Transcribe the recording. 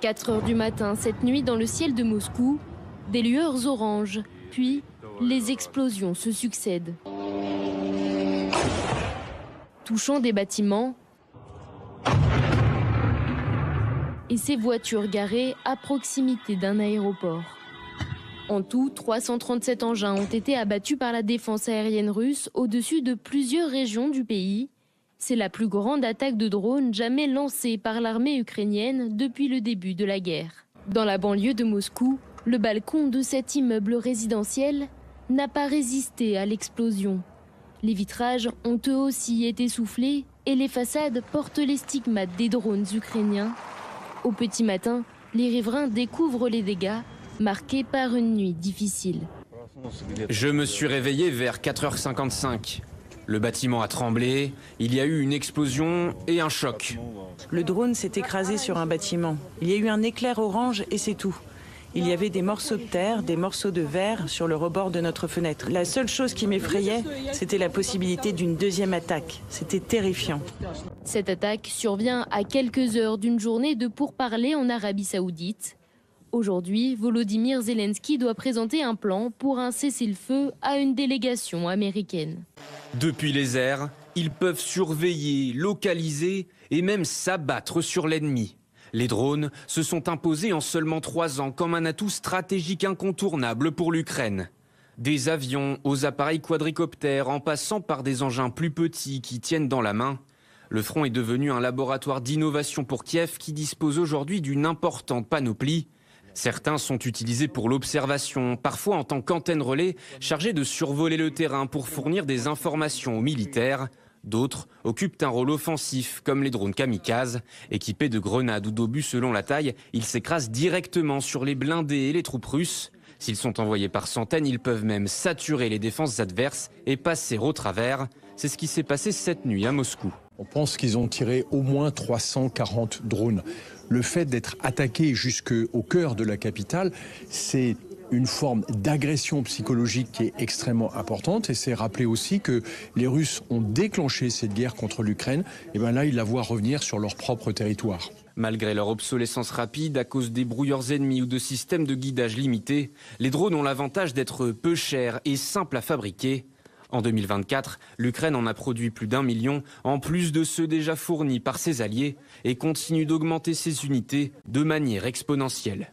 4 heures du matin, cette nuit, dans le ciel de Moscou, des lueurs oranges, puis les explosions se succèdent. Touchant des bâtiments et ces voitures garées à proximité d'un aéroport. En tout, 337 engins ont été abattus par la défense aérienne russe au-dessus de plusieurs régions du pays. C'est la plus grande attaque de drones jamais lancée par l'armée ukrainienne depuis le début de la guerre. Dans la banlieue de Moscou, le balcon de cet immeuble résidentiel n'a pas résisté à l'explosion. Les vitrages ont eux aussi été soufflés et les façades portent les stigmates des drones ukrainiens. Au petit matin, les riverains découvrent les dégâts marqués par une nuit difficile. Je me suis réveillé vers 4h55. Le bâtiment a tremblé, il y a eu une explosion et un choc. Le drone s'est écrasé sur un bâtiment. Il y a eu un éclair orange et c'est tout. Il y avait des morceaux de terre, des morceaux de verre sur le rebord de notre fenêtre. La seule chose qui m'effrayait, c'était la possibilité d'une deuxième attaque. C'était terrifiant. Cette attaque survient à quelques heures d'une journée de pourparlers en Arabie Saoudite. Aujourd'hui, Volodymyr Zelensky doit présenter un plan pour un cessez-le-feu à une délégation américaine. Depuis les airs, ils peuvent surveiller, localiser et même s'abattre sur l'ennemi. Les drones se sont imposés en seulement 3 ans comme un atout stratégique incontournable pour l'Ukraine. Des avions aux appareils quadricoptères en passant par des engins plus petits qui tiennent dans la main. Le front est devenu un laboratoire d'innovation pour Kiev qui dispose aujourd'hui d'une importante panoplie. Certains sont utilisés pour l'observation, parfois en tant qu'antenne relais chargée de survoler le terrain pour fournir des informations aux militaires. D'autres occupent un rôle offensif, comme les drones kamikazes. Équipés de grenades ou d'obus selon la taille, ils s'écrasent directement sur les blindés et les troupes russes. S'ils sont envoyés par centaines, ils peuvent même saturer les défenses adverses et passer au travers. C'est ce qui s'est passé cette nuit à Moscou. On pense qu'ils ont tiré au moins 340 drones. Le fait d'être attaqué jusqu'au cœur de la capitale, c'est une forme d'agression psychologique qui est extrêmement importante. Et c'est rappeler aussi que les Russes ont déclenché cette guerre contre l'Ukraine. Et bien là, ils la voient revenir sur leur propre territoire. Malgré leur obsolescence rapide à cause des brouilleurs ennemis ou de systèmes de guidage limités, les drones ont l'avantage d'être peu chers et simples à fabriquer. En 2024, l'Ukraine en a produit plus d'1 million, en plus de ceux déjà fournis par ses alliés, et continue d'augmenter ses unités de manière exponentielle.